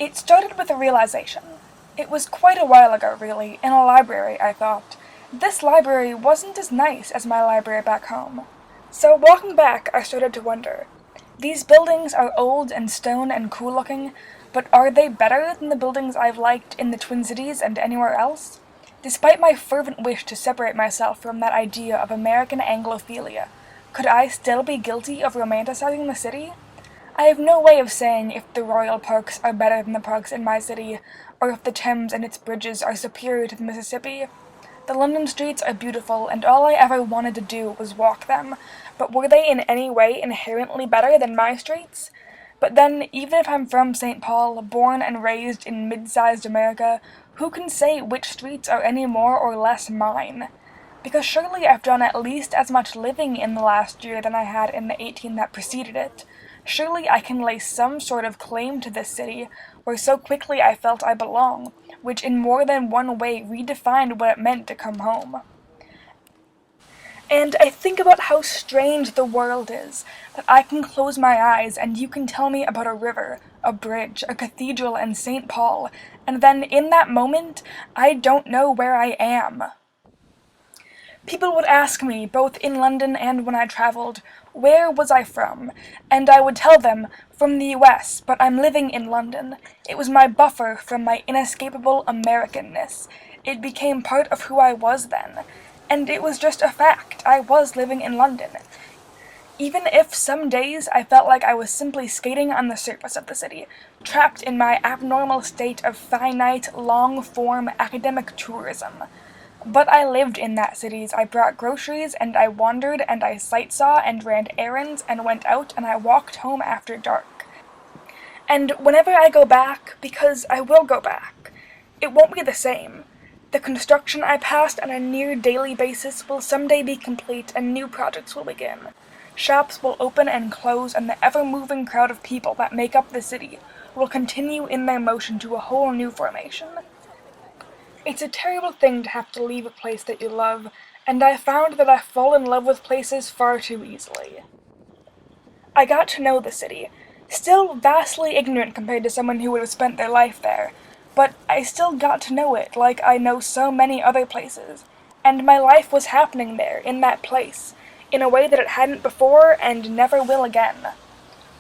It started with a realization. It was quite a while ago, really, in a library, I thought. This library wasn't as nice as my library back home. So walking back, I started to wonder. These buildings are old and stone and cool-looking, but are they better than the buildings I've liked in the Twin Cities and anywhere else? Despite my fervent wish to separate myself from that idea of American Anglophilia, could I still be guilty of romanticizing the city? I have no way of saying if the royal parks are better than the parks in my city, or if the Thames and its bridges are superior to the Mississippi. The London streets are beautiful, and all I ever wanted to do was walk them, but were they in any way inherently better than my streets? But then, even if I'm from St. Paul, born and raised in mid-sized America, who can say which streets are any more or less mine? Because surely I've done at least as much living in the last year than I had in the 18 that preceded it. Surely I can lay some sort of claim to this city, where so quickly I felt I belong, which in more than one way redefined what it meant to come home. And I think about how strange the world is, that I can close my eyes and you can tell me about a river, a bridge, a cathedral, and St. Paul, and then in that moment, I don't know where I am. People would ask me, both in London and when I traveled, where was I from, and I would tell them, from the US, but I'm living in London. It was my buffer from my inescapable Americanness. It became part of who I was then. And it was just a fact, I was living in London. Even if some days I felt like I was simply skating on the surface of the city, trapped in my abnormal state of finite, long-form academic tourism. But I lived in that city. I brought groceries, and I wandered, and I sightsaw, and ran errands, and went out, and I walked home after dark. And whenever I go back, because I will go back, it won't be the same. The construction I passed on a near-daily basis will someday be complete, and new projects will begin. Shops will open and close, and the ever-moving crowd of people that make up the city will continue in their motion to a whole new formation. It's a terrible thing to have to leave a place that you love, and I found that I fall in love with places far too easily. I got to know the city, still vastly ignorant compared to someone who would have spent their life there, but I still got to know it like I know so many other places, and my life was happening there, in that place, in a way that it hadn't before and never will again.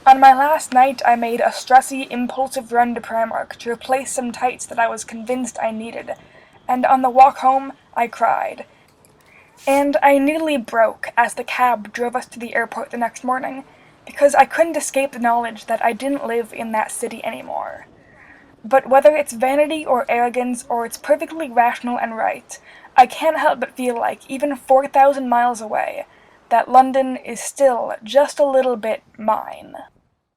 On my last night, I made a stressy, impulsive run to Primark to replace some tights that I was convinced I needed, and on the walk home, I cried. And I nearly broke as the cab drove us to the airport the next morning, because I couldn't escape the knowledge that I didn't live in that city anymore. But whether it's vanity or arrogance or it's perfectly rational and right, I can't help but feel like, even 4,000 miles away, that London is still just a little bit mine.